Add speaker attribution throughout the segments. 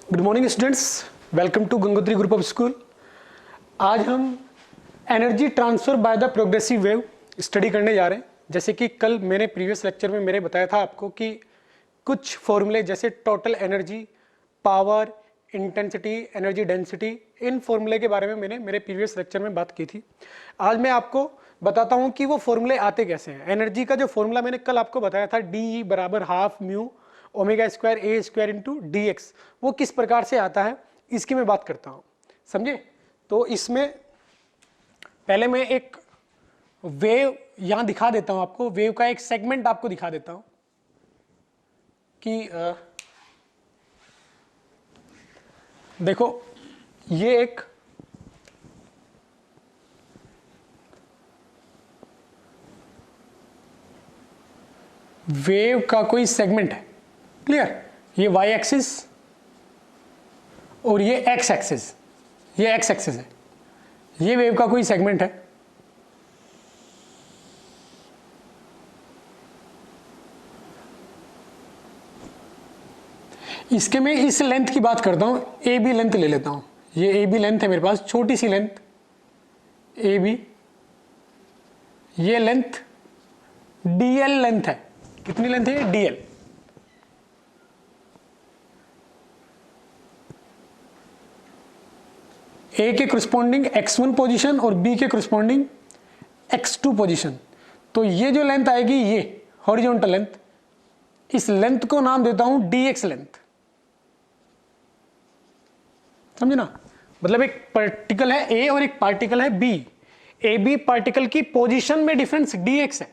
Speaker 1: Good morning students, welcome to Gangotri group of school. आज हम energy transfer by the progressive wave study करने जा रहे हैं। जैसे कि कल मैंने प्रीवियस लेक्चर में मैंने बताया था आपको कि कुछ फॉर्मूले जैसे total energy, power, intensity, energy density, इन फॉर्मूले के बारे में मैंने मेरे प्रीवियस लेक्चर में बात की थी। आज मैं आपको बताता हूँ कि वो फॉर्मूले आते कैसे हैं। एनर्जी का जो फॉर्मूला मैंने कल आपको बताया था, डी बराबर half mu omega square a square into d x, वो किस प्रकार से आता है इसकी मैं बात करता हूं, समझे। तो इसमें पहले मैं एक वेव यहां दिखा देता हूं आपको, वेव का एक सेगमेंट आपको दिखा देता हूं कि देखो ये एक वेव का कोई सेगमेंट है, क्लियर। ये y एक्सिस और ये x एक्सिस, ये x एक्सिस है, ये वेव का कोई सेगमेंट है। इसके मैं इस लेंथ की बात करता हूं, ए बी लेंथ ले लेता हूं। ये ए बी लेंथ है मेरे पास, छोटी सी लेंथ ए बी। ये लेंथ dl लेंथ है। कितनी लेंथ है? dl। ए के करस्पॉन्डिंग x1 पोजीशन और बी के करस्पॉन्डिंग x2 पोजीशन। तो ये जो लेंथ आएगी, ये हॉरिजॉन्टल लेंथ, इस लेंथ को नाम देता हूं dx लेंथ, समझे ना। मतलब एक पार्टिकल है a और एक पार्टिकल है b। ए बी पार्टिकल की पोजीशन में डिफरेंस dx है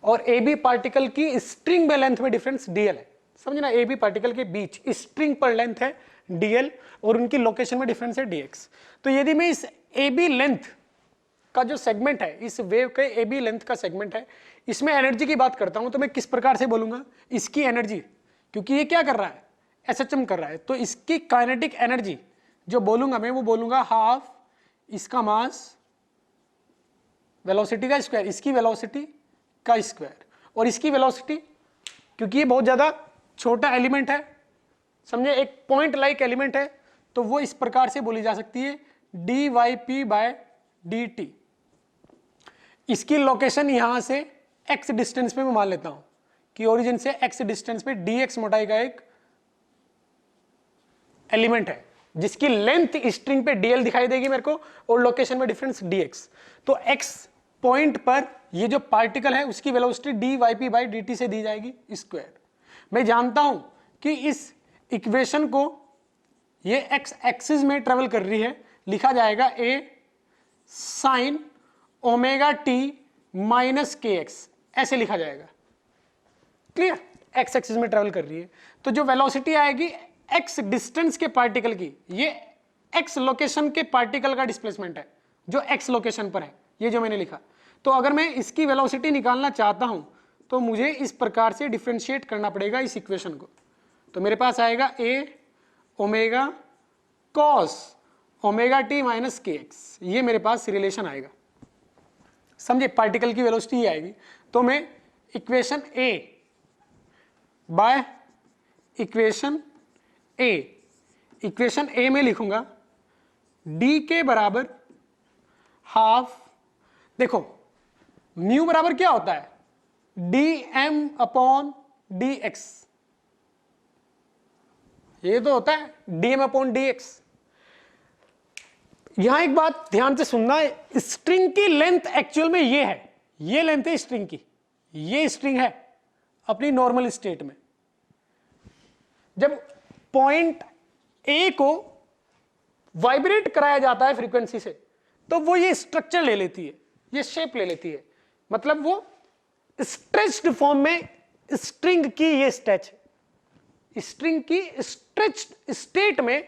Speaker 1: और ए बी पार्टिकल की स्ट्रिंग में लेंथ में डिफरेंस dl है, समझे ना। ए बी पार्टिकल के बीच स्ट्रिंग पर लेंथ है dl और उनकी लोकेशन में डिफरेंस है dx। तो यदि मैं इस ए बी लेंथ का जो सेगमेंट है, इस वेव के ए बी लेंथ का सेगमेंट है, इसमें एनर्जी की बात करता हूं, तो मैं किस प्रकार से बोलूंगा इसकी एनर्जी, क्योंकि ये क्या कर रहा है, एसएचएम कर रहा है। तो इसकी काइनेटिक एनर्जी जो बोलूंगा मैं, वो बोलूंगा हाफ इसका मास वेलोसिटी का स्क्वायर, इसकी वेलोसिटी का स्क्वायर, और इसकी वेलोसिटी, क्योंकि ये बहुत ज्यादा छोटा एलिमेंट है, समझे, एक पॉइंट लाइक एलिमेंट है, तो वो इस प्रकार से बोली जा सकती है d y p by d t. इसकी लोकेशन यहां से x डिस्टेंस पे मैं मान लेता हूं कि ओरिजिन से x डिस्टेंस पे dx मोटाई का एक एलिमेंट है जिसकी लेंथ स्ट्रिंग पे dl दिखाई देगी मेरे को और लोकेशन में डिफरेंस dx। तो x पॉइंट पर ये जो पार्टिकल है उसकी velocity d y p by d t से दी जाएगी स्क्वायर। मैं जानता हूं कि इस इक्वेशन को, ये x एक्सिस में ट्रेवल कर रही है, लिखा जाएगा a sine omega t minus k x, ऐसे लिखा जाएगा, क्लियर। x एक्सिस में ट्रेवल कर रही है, तो जो वेलोसिटी आएगी x डिस्टेंस के पार्टिकल की, ये x लोकेशन के पार्टिकल का डिस्प्लेसमेंट है जो x लोकेशन पर है, ये जो मैंने लिखा। तो अगर मैं इसकी वेलोसिटी निकालना चाहता हूं तो मुझे इस प्रकार से डिफरेंशिएट करना पड़ेगा इस इक्वेशन को। तो मेरे पास आएगा a omega cos omega t minus k x, ये मेरे पास रिलेशन आएगा, समझे। पार्टिकल की वेलोसिटी ये आएगी। तो मैं equation a by equation a में लिखूंगा d के बराबर हाफ, देखो म्यू बराबर क्या होता है, d m upon d x, ये तो होता है d m upon d x. यहां एक बात ध्यान से सुनना है, स्ट्रिंग की लेंथ एक्चुअल में ये है, ये लेंथ है स्ट्रिंग की, ये स्ट्रिंग है अपनी नॉर्मल स्टेट में। जब पॉइंट ए को वाइब्रेट कराया जाता है फ्रीक्वेंसी से, तो वो ये स्ट्रक्चर ले लेती है, ये शेप ले लेती है, मतलब वो स्ट्रेच्ड फॉर्म में स्ट्रिंग की ये स्ट्रेच, स्ट्रिंग की स्ट्रेच्ड स्टेट में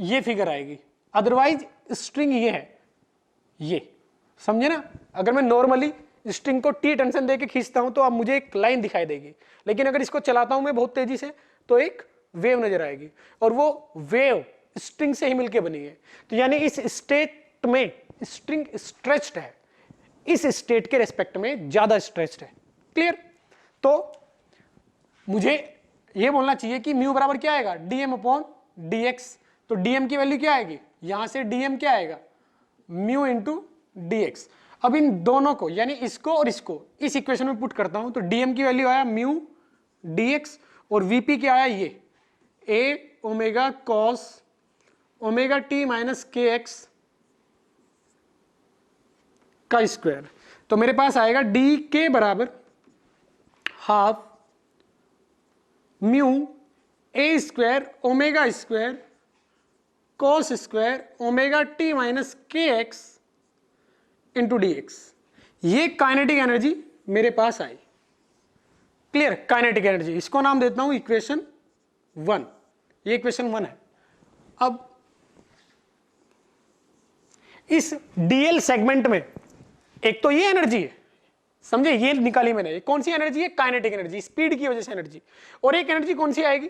Speaker 1: ये फिगर आएगी। अदरवाइज स्ट्रिंग ये है, ये, समझे ना। अगर मैं नॉर्मली स्ट्रिंग को टी टेंशन देके खींचता हूं तो अब मुझे एक लाइन दिखाई देगी, लेकिन अगर इसको चलाता हूं मैं बहुत तेजी से तो एक वेव नजर आएगी, और वो वेव स्ट्रिंग से ही मिलके बनी है। तो यानी इस स्टेट में स्ट्रिंग स्ट्रेच्ड है, इस स्टेट के रेस्पेक्ट में ज्यादा स्ट्रेच्ड है, क्लियर। तो मुझे ये बोलना चाहिए कि म्यू बराबर क्या आएगा, डी एम अपॉन dx, तो dm की वैल्यू क्या आएगी, यहां से dm क्या आएगा, म्यू इंटू dx। अब इन दोनों को यानी इसको और इसको इस इक्वेशन में पुट करता हूं, तो dm की वैल्यू आया म्यू dx और vp क्या आया, ये a omega cos omega t minus k x का स्क्वायर। तो मेरे पास आएगा डी के बराबर half mu a square omega square cos square omega t minus k x into d x. ये काइनेटिक एनर्जी मेरे पास आई। क्लियर, काइनेटिक एनर्जी, इसको नाम देता हूं इक्वेशन 1। ये इक्वेशन 1 है। अब इस डीएल सेगमेंट में एक तो ये एनर्जी है, समझे, ये निकाली मैंने, कौन सी एनर्जी है, काइनेटिक एनर्जी, स्पीड की वजह से एनर्जी। और एक एनर्जी कौन सी आएगी,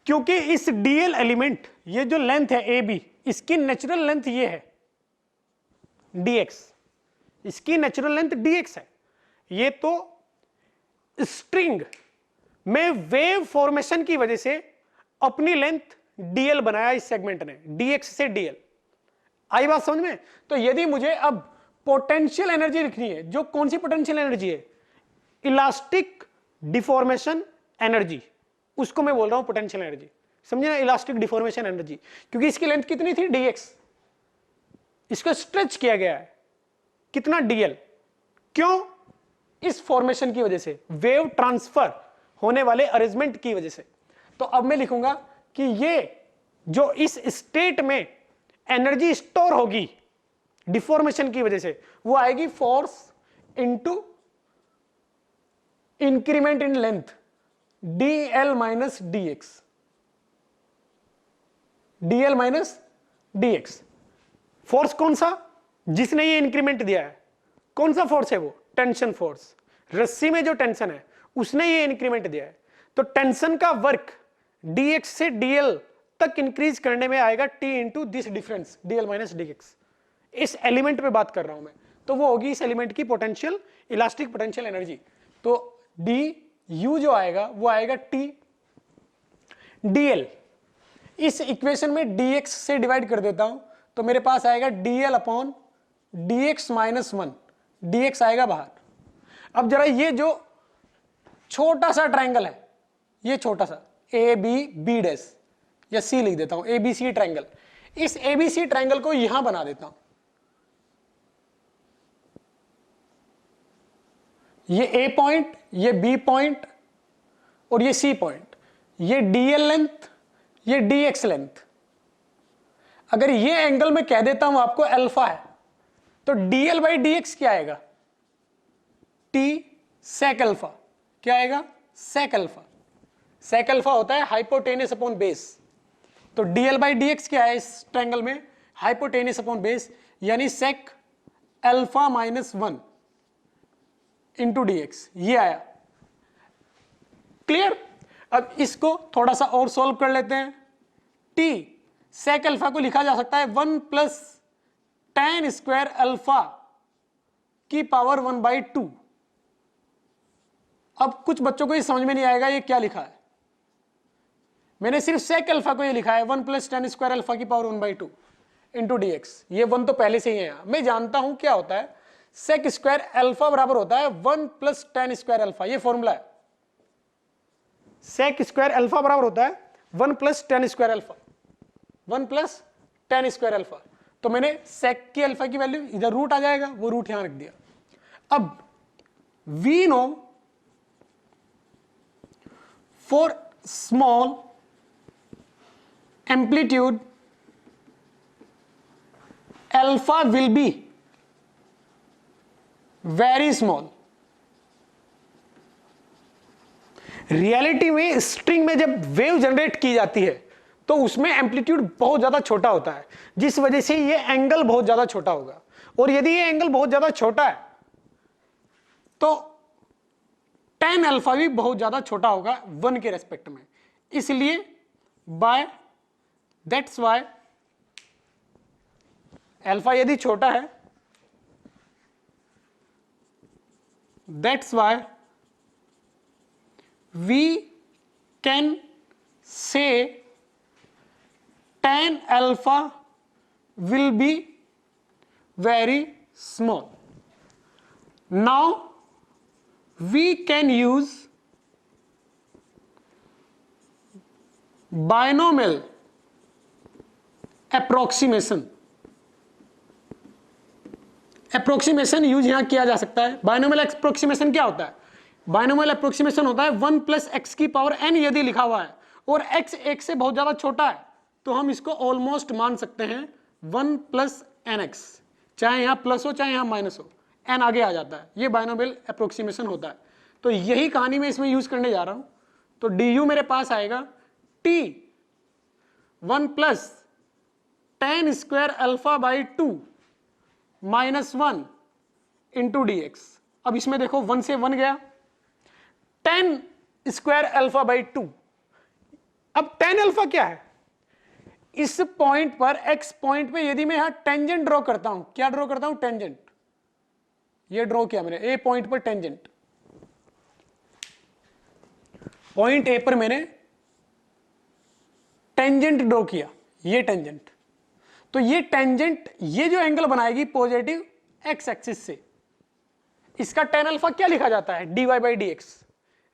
Speaker 1: क्योंकि इस डीएल एलिमेंट, ये जो लेंथ है ए बी, इसकी नेचुरल लेंथ ये है dx, इसकी नेचुरल लेंथ dx है। ये तो स्ट्रिंग में वेव फॉर्मेशन की वजह से अपनी लेंथ dl बनाया इस सेगमेंट ने, dx से dl। आई बात समझ में। तो यदि मुझे अब पोटेंशियल एनर्जी लिखनी है, जो कौन सी पोटेंशियल एनर्जी है, इलास्टिक डिफॉर्मेशन एनर्जी, उसको मैं बोल रहा हूं पोटेंशियल एनर्जी। समझे ना, इलास्टिक डिफॉर्मेशन एनर्जी, क्योंकि इसकी लेंथ कितनी थी dx, इसको स्ट्रेच किया गया है कितना dl, क्यों, इस फॉर्मेशन की वजह से, वेव ट्रांसफर होने वाले अरेंजमेंट की वजह से। तो अब मैं लिखूंगा कि ये जो इस स्टेट में एनर्जी स्टोर होगी डिफॉर्मेशन की वजह से, वो आएगी force into increment in length dl minus dx, dl minus dx। Force कौन सा, जिसने ये इंक्रीमेंट दिया है, कौन सा फोर्स है वो, टेंशन फोर्स। रस्सी में जो टेंशन है उसने ये इंक्रीमेंट दिया है, तो टेंशन का वर्क dx से dl तक इंक्रीज करने में आएगा t into this difference dl minus dx। इस एलिमेंट पे बात कर रहा हूं मैं, तो वो होगी इस एलिमेंट की पोटेंशियल, इलास्टिक पोटेंशियल एनर्जी। तो du जो आएगा वो आएगा t dl, इस इक्वेशन में dx से डिवाइड कर देता हूं, तो मेरे पास आएगा dl upon dx minus 1, dx आएगा बाहर। अब जरा ये जो छोटा सा ट्रायंगल है, ये छोटा सा ए बी बी डैश या सी लिख देता हूं, ए बी सी ट्रायंगल, इस ए बी सी ट्रायंगल को यहां बना देता हूं। ये ए पॉइंट, ये बी पॉइंट और ये सी पॉइंट, ये dl लेंथ, ये dx लेंथ। अगर ये एंगल मैं कह देता हूं आपको अल्फा है, तो dl बाई dx क्या आएगा, t sec अल्फा। क्या आएगा, sec अल्फा। sec अल्फा होता है हाइपोटेनस अपॉन बेस, तो dl बाई dx क्या है इस ट्रायंगल में, हाइपोटेनस अपॉन बेस, यानी sec alpha minus 1 into dx, ये आया। क्लियर। अब इसको थोड़ा सा और सॉल्व कर लेते हैं। t sec अल्फा को लिखा जा सकता है 1 प्लस tan स्क्वायर अल्फा की पावर 1/2। अब कुछ बच्चों को ये समझ में नहीं आएगा ये क्या लिखा है, मैंने सिर्फ sec अल्फा को ये लिखा है 1 प्लस tan स्क्वायर अल्फा की पावर 1/2 इंटू dx। ये 1 तो पहले से ही है, मैं जानता हूं क्या होता है, sec स्क्वायर अल्फा बराबर होता है 1 प्लस tan स्क्वायर अल्फा, ये फॉर्मूला है। sec स्क्वायर अल्फा बराबर होता है 1 plus tan square alpha, 1 plus tan square alpha. तो मैंने sec की अल्फा की वैल्यू, इधर रूट आ जाएगा, वो रूट यहां रख दिया। अब we know for small amplitude alpha will be very small. Reality में स्ट्रिंग में जब वेव जनरेट की जाती है तो उसमें एम्पलीट्यूड बहुत ज्यादा छोटा होता है, जिस वजह से ये एंगल बहुत ज्यादा छोटा होगा। और यदि ये एंगल बहुत ज्यादा छोटा है तो tan अल्फा भी बहुत ज्यादा छोटा होगा 1 के रेस्पेक्ट में। इसलिए बाय दैट्स वाई अल्फा यदि छोटा है, that's why we can say tan alpha will be very small. Now we can use binomial approximation. Approximation use यहां किया जा सकता है. बाइनोमियल एप्रोक्सीमेशन क्या होता है? बाइनोमियल एप्रोक्सीमेशन होता है 1 प्लस एक्स की पावर n यदि लिखा हुआ है और x एक से बहुत ज्यादा छोटा है तो हम इसको ऑलमोस्ट मान सकते हैं 1 प्लस एन एक्स, चाहे यहां प्लस हो चाहे यहां माइनस हो, n आगे आ जाता है. ये बाइनोमियल एप्रोक्सीमेशन होता है. तो यही कहानी मैं इसमें यूज करने जा रहा हूं. तो du मेरे पास आएगा t 1 plus tan square alpha by 2 minus 1 into d x. अब इसमें देखो 1 से 1 गया, tan स्क्वायर अल्फा बाई 2. अब tan अल्फा क्या है? इस पॉइंट पर x पॉइंट पे यदि मैं यहां टेंजेंट ड्रॉ करता हूं, क्या ड्रॉ करता हूं? टेंजेंट. ये ड्रॉ किया मैंने a पॉइंट पर टेंजेंट. पॉइंट a पर मैंने टेंजेंट ड्रॉ किया, ये टेंजेंट. तो ये टेंजेंट ये जो एंगल बनाएगी पॉजिटिव एक्स एक्सिस से, इसका tan अल्फा क्या लिखा जाता है? dy by d x.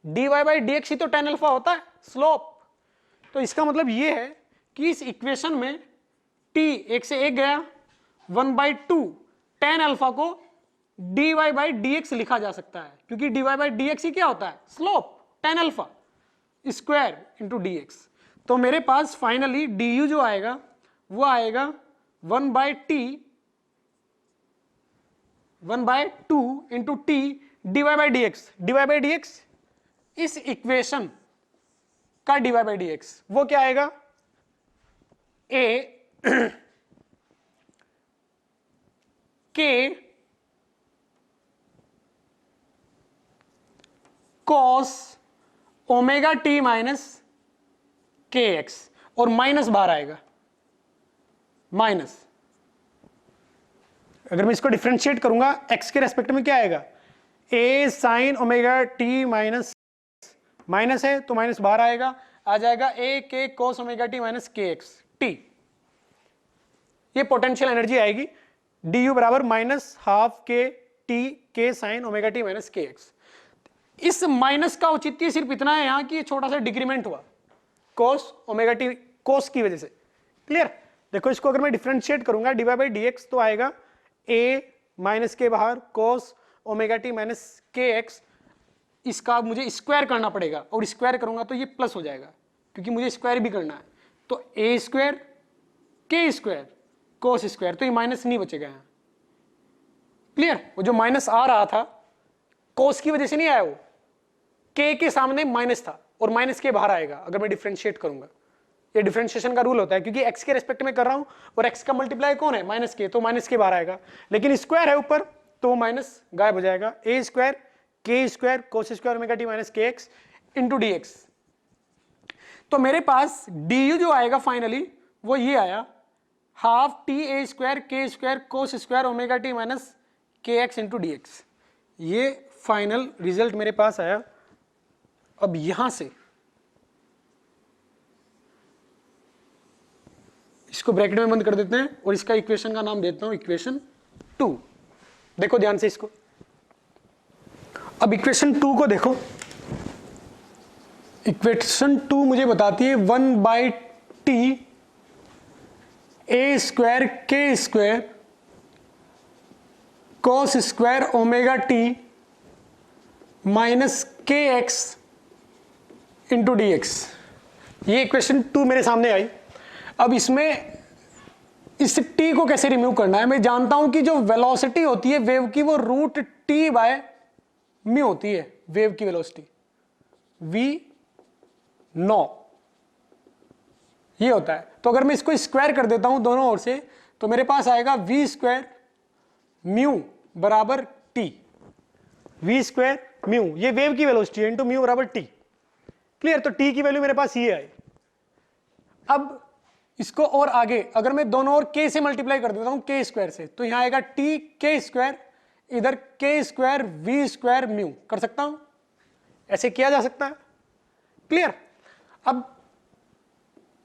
Speaker 1: dy by d x ही तो tan अल्फा होता है, स्लोप. तो इसका मतलब ये है कि इस इक्वेशन में t एक से एक गया, 1/2 tan अल्फा को dy बाई डी एक्स लिखा जा सकता है, क्योंकि dy बाई डी एक्स ही क्या होता है? Slope, tan alpha square into d x. तो मेरे पास फाइनली du जो आएगा वो आएगा 1/2 into T dy by d x. dy by d x इस इक्वेशन का dy बाई डी एक्स वो क्या आएगा? a k cos omega t minus k x, और माइनस बाहर आएगा, माइनस. अगर मैं इसको डिफरेंशिएट करूंगा x के रेस्पेक्ट में क्या आएगा? a sine omega t minus, minus है तो माइनस बाहर आएगा, आ जाएगा a के cos omega t minus k x T. ये पोटेंशियल एनर्जी आएगी du बराबर माइनस हाफ के टी के sine omega t minus k x. इस माइनस का औचित्य सिर्फ इतना है यहां कि ये छोटा सा डिक्रीमेंट हुआ cos ओमेगा टी, cos की वजह से. क्लियर? देखो इसको अगर मैं डिफरेंशिएट करूंगा dy बाई डी एक्स तो आएगा a माइनस के बाहर cos omega t minus k x. इसका मुझे स्क्वायर करना पड़ेगा और स्क्वायर करूंगा तो ये प्लस हो जाएगा, क्योंकि मुझे स्क्वायर भी करना है. तो a स्क्वायर के स्क्वायर cos स्क्वायर, तो ये माइनस नहीं बचेगा यहाँ. क्लियर? वो जो माइनस आ रहा था cos की वजह से नहीं आया, वो k के सामने माइनस था और माइनस के बाहर आएगा अगर मैं डिफरेंशिएट करूंगा. ये डिफरेंशिएशन का रूल होता है, क्योंकि x के रेस्पेक्ट में कर रहा हूं और x का मल्टीप्लाई कौन है? माइनस के, तो माइनस के बाहर आएगा. लेकिन स्क्वायर है ऊपर तो माइनस गायब हो जाएगा. a स्क्वायर के square cos square omega t minus k x into d x. तो मेरे पास du जो आएगा फाइनली वो ये आया, हाफ टी ए स्क्वायर के square cos square omega t minus k x into d x. ये फाइनल रिजल्ट मेरे पास आया. अब यहां से इसको ब्रैकेट में बंद कर देते हैं और इसका इक्वेशन का नाम देता हूं इक्वेशन 2. देखो ध्यान से इसको. अब इक्वेशन 2 को देखो. इक्वेशन 2 मुझे बताती है 1/t a स्क्वायर के square cos square omega t minus k x into d x. ये इक्वेशन 2 मेरे सामने आई. अब इसमें इस t को कैसे रिमूव करना है? मैं जानता हूं कि जो वेलोसिटी होती है वेव की वो रूट t बाय म्यू होती है. वेव की वेलोसिटी v नो ये होता है. तो अगर मैं इसको स्क्वायर कर देता हूं दोनों ओर से तो मेरे पास आएगा v स्क्वायर म्यू बराबर t. v स्क्वायर म्यू ये वेव की वेलोसिटी है इंटू म्यू बराबर t. क्लियर? तो t की वैल्यू मेरे पास ये आई. अब इसको और आगे अगर मैं दोनों ओर k से मल्टीप्लाई कर देता हूं k स्क्वायर से, तो यहां आएगा t k स्क्वायर, इधर k square v square mu. कर सकता हूं, ऐसे किया जा सकता है. क्लियर? अब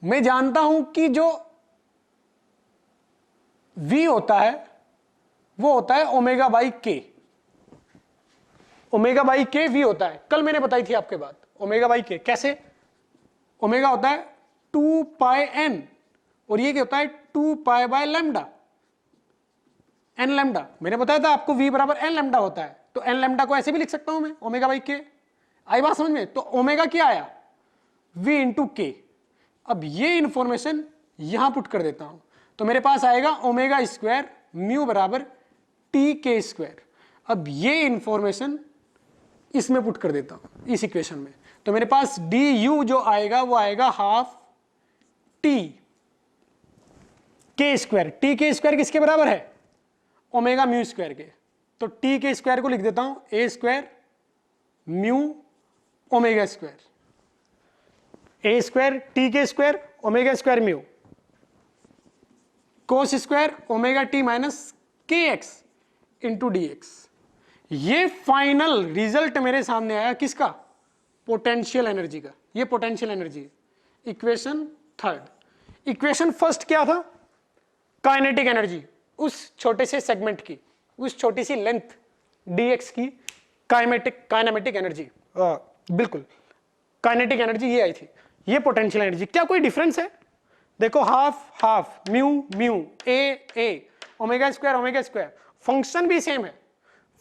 Speaker 1: मैं जानता हूं कि जो v होता है वो होता है ओमेगा बाई के, ओमेगा बाई के वी होता है। कल मैंने बताई थी आपके बात, ओमेगा बाई के कैसे, ओमेगा होता है 2 पाई एन और ये क्या होता है 2 pi by lambda, n lambda. मैंने बताया था आपको v बराबर एन लैम्डा होता है, तो एन लैम्डा को ऐसे भी लिख सकता हूं मैं, ओमेगा बाई के। आई बात समझ में? तो ओमेगा क्या आया, v इंटू के। अब ये इंफॉर्मेशन यहां पुट कर देता हूं, तो मेरे पास आएगा ओमेगा स्क्वायर म्यू बराबर टी के स्क्वायर। अब ये इंफॉर्मेशन इसमें पुट कर देता हूं इस इक्वेशन में, तो मेरे पास डी यू जो आएगा वो आएगा हाफ टी के स्क्वायर। टी के स्क्वायर किसके बराबर है, ओमेगा म्यू स्क्वायर के। तो टी के स्क्वायर को लिख देता हूं ए square mu omega square, a square T के स्क्वायर ओमेगा स्क्वायर म्यू कोस square omega t minus k x into d x. ये फाइनल रिजल्ट मेरे सामने आया किसका, पोटेंशियल एनर्जी का। ये पोटेंशियल एनर्जी है, इक्वेशन थर्ड। इक्वेशन फर्स्ट क्या था, काइनेटिक एनर्जी, उस छोटे से सेगमेंट की, उस छोटी सी लेंथ dx की काइनेमेटिक एनर्जी, बिल्कुल काइनेटिक एनर्जी ये आई थी। ये पोटेंशियल एनर्जी, क्या कोई डिफरेंस है? देखो half half mu mu A omega square, function भी सेम है,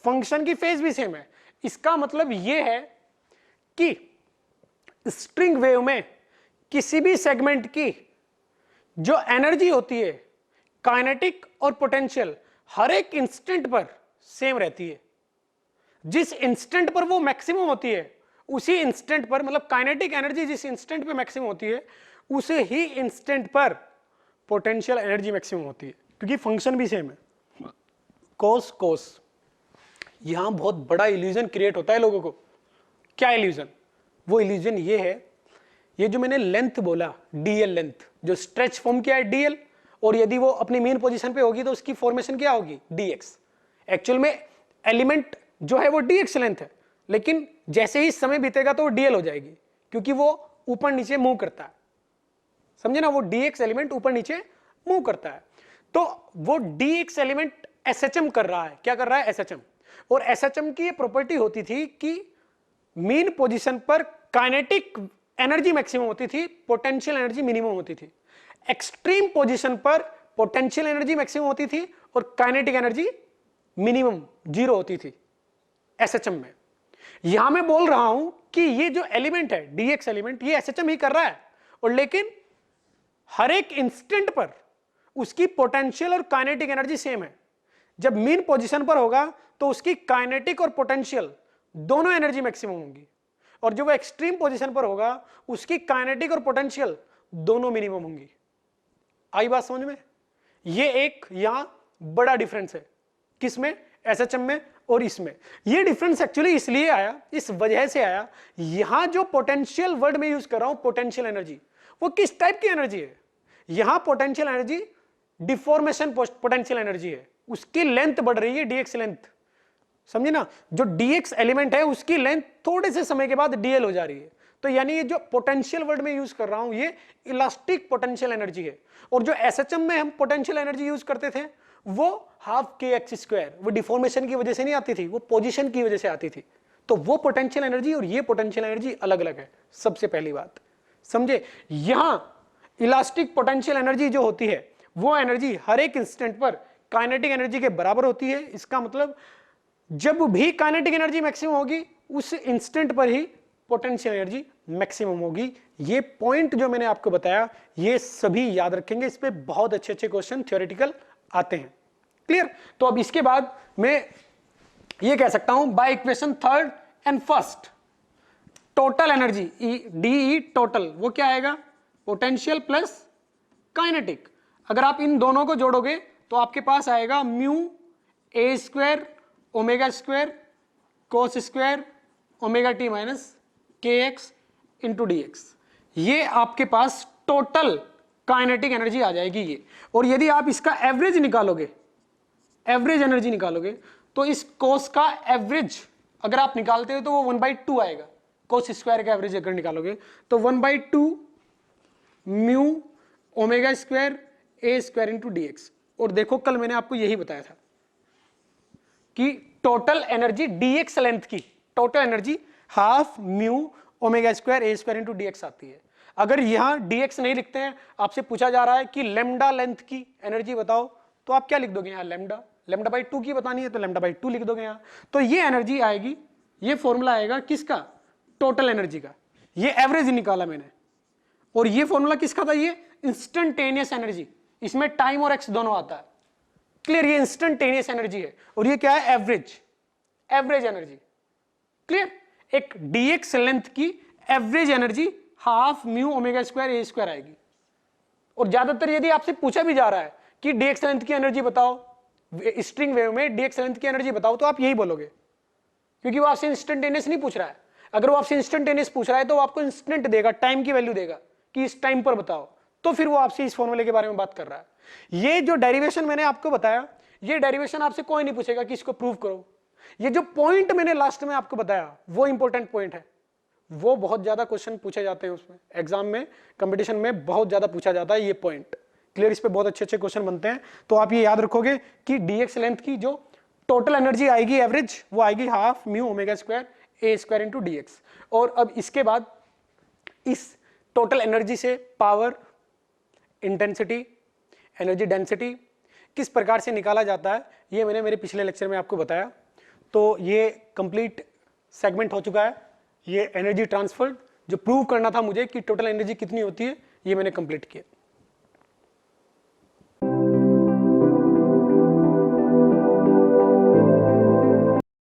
Speaker 1: फंक्शन की फेज भी सेम है। इसका मतलब यह है कि स्ट्रिंग वेव में किसी भी सेगमेंट की जो एनर्जी होती है, काइनेटिक और पोटेंशियल, हर एक इंस्टेंट पर सेम रहती है। जिस इंस्टेंट पर वो मैक्सिमम होती है उसी इंस्टेंट पर, मतलब काइनेटिक एनर्जी जिस इंस्टेंट पे मैक्सिमम होती है उसे ही इंस्टेंट पर पोटेंशियल एनर्जी मैक्सिमम होती है, क्योंकि फंक्शन भी सेम है। कोस कोस, यहां बहुत बड़ा इल्यूजन क्रिएट होता है लोगों को। क्या इल्यूजन? वो इल्यूजन ये है, ये जो मैंने लेंथ बोला डीएल लेंथ, जो स्ट्रेच फॉर्म किया है डीएल, और यदि वो अपनी मेन पोजीशन पे होगी तो उसकी फॉर्मेशन क्या होगी, डीएक्स। एक्चुअल में एलिमेंट जो है वो डीएक्स लेंथ है, लेकिन जैसे ही समय बीतेगा तो वो डीएल हो जाएगी, क्योंकि वो ऊपर नीचे मूव करता है। समझे ना, वो डीएक्स एलिमेंट ऊपर नीचे मूव करता है। तो वो डीएक्स एलिमेंट एसएचएम कर रहा है। क्या कर रहा है? एसएचएम। और एसएचएम की ये प्रॉपर्टी होती थी कि मेन पोजीशन पर काइनेटिक एनर्जी मैक्सिमम होती थी, पोटेंशियल एनर्जी मिनिमम होती थी। एक्सट्रीम पोजीशन पर पोटेंशियल एनर्जी मैक्सिमम होती थी और काइनेटिक एनर्जी मिनिमम 0 होती थी एसएचएम में। यहां मैं बोल रहा हूं कि ये जो एलिमेंट है डीएक्स एलिमेंट, ये एसएचएम ही कर रहा है, और लेकिन हर एक इंस्टेंट पर उसकी पोटेंशियल और काइनेटिक एनर्जी सेम है। जब मीन पोजीशन पर होगा तो उसकी काइनेटिक और पोटेंशियल दोनों एनर्जी मैक्सिमम होंगी, और जब वो एक्सट्रीम पोजीशन पर होगा उसकी काइनेटिक और पोटेंशियल दोनों मिनिमम होंगी। आई बात समझ में? ये एक यहां बड़ा डिफरेंस है, किसमें? एसएचएम में और इसमें। ये डिफरेंस एक्चुअली इसलिए आया, इस वजह से आया, यहां जो पोटेंशियल वर्ड में यूज कर रहा हूं पोटेंशियल एनर्जी, वो किस टाइप की एनर्जी है? यहां potential energy deformation potential energy है, उसकी लेंथ बढ़ रही है, डीएक्स लेंथ। समझे ना, जो डीएक्स एलिमेंट है उसकी लेंथ थोड़े से समय के बाद डीएल हो जा रही है। तो यानी ये जो पोटेंशियल वर्ड में यूज कर रहा हूं ये इलास्टिक पोटेंशियल एनर्जी है, और जो एसएचएम में हम पोटेंशियल एनर्जी यूज करते थे वो हाफ के एक्स स्क्वायर, वो डिफॉर्मेशन की वजह से नहीं आती थी, वो पोजीशन की वजह से आती थी। तो वो पोटेंशियल एनर्जी और ये पोटेंशियल एनर्जी अलग अलग है, सबसे पहली बात समझे। यहां इलास्टिक पोटेंशियल एनर्जी जो होती है वो एनर्जी हर एक इंस्टेंट पर काइनेटिक एनर्जी के बराबर होती है। इसका मतलब जब भी काइनेटिक एनर्जी मैक्सिमम होगी उस इंस्टेंट पर ही पोटेंशियल एनर्जी मैक्सिमम होगी। ये पॉइंट जो मैंने आपको बताया ये सभी याद रखेंगे, इस पे बहुत अच्छे अच्छे क्वेश्चन थ्योरेटिकल आते हैं। क्लियर? तो अब इसके बाद मैं ये कह सकता हूं by equation third and first, total energy D total वो क्या आएगा? Potential plus kinetic. अगर आप इन दोनों को जोड़ोगे तो आपके पास आएगा mu a square omega square cos square omega t minus k x into d x. ये आपके पास टोटल काइनेटिक एनर्जी आ जाएगी ये। और यदि आप इसका एवरेज निकालोगे, एवरेज एनर्जी निकालोगे, तो इस कोस का एवरेज अगर आप निकालते हो तो वो 1/2 आएगा। कोस स्क्वायर का एवरेज अगर निकालोगे तो 1/2 mu omega square a square into d x. और देखो कल मैंने आपको यही बताया था कि टोटल एनर्जी dx लेंथ की, total energy half mu omega square a square into dx आती है। अगर यहां dx नहीं लिखते हैं, आपसे पूछा जा रहा है कि लेमडा लेंथ की एनर्जी बताओ, तो आप क्या लिख दोगे यहां, लेमडा, लेमडा बाई 2 की बतानी है तो लेमडा बाई 2 लिख दोगे यहां। तो ये एनर्जी आएगी, ये फॉर्मूला आएगा किसका, टोटल एनर्जी का। ये एवरेज निकाला मैंने, और ये फॉर्मूला किसका था, ये इंस्टेंटेनियस एनर्जी, इसमें टाइम और एक्स दोनों आता है। क्लियर, ये इंस्टेंटेनियस एनर्जी है, और ये क्या है, एवरेज, एवरेज एनर्जी। क्लियर, एक dx लेंथ की average energy half mu omega square a square आएगी। और ज्यादातर यदि आपसे पूछा भी जा रहा है कि dx लेंथ की एनर्जी बताओ, स्ट्रिंग वेव में dx लेंथ की एनर्जी बताओ, तो आप यही बोलोगे, क्योंकि वो आपसे इंस्टेंटेनियस नहीं पूछ रहा है। अगर वो आपसे इंस्टेंटेनियस पूछ रहा है तो वो आपको इंस्टेंट देगा, टाइम की वैल्यू देगा कि इस टाइम पर बताओ, तो फिर वो आपसे इस फॉर्मूले के बारे में बात कर रहा है। ये जो डेरिवेशन मैंने आपको बताया, ये डेरिवेशन आपसे कोई नहीं पूछेगा कि इसको प्रूव करो। ये जो पॉइंट मैंने लास्ट में आपको बताया वो इंपॉर्टेंट पॉइंट है, वो बहुत ज्यादा क्वेश्चन पूछे जाते हैं उसमें, एग्जाम में, कंपटीशन में बहुत ज्यादा पूछा जाता है ये पॉइंट। क्लियर, इस पे बहुत अच्छे अच्छे क्वेश्चन बनते हैं। तो आप ये याद रखोगे कि dx लेंथ की जो टोटल एनर्जी आएगी एवरेज, वो आएगी half mu omega square a square into dx। और अब इसके बाद इस टोटल एनर्जी से पावर, इंटेंसिटी, एनर्जी डेंसिटी किस प्रकार से निकाला जाता है, ये मैंने मेरे पिछले लेक्चर में आपको बताया। तो ये कंप्लीट सेगमेंट हो चुका है। ये एनर्जी ट्रांसफर जो प्रूव करना था मुझे कि टोटल एनर्जी कितनी होती है, ये मैंने कंप्लीट किया।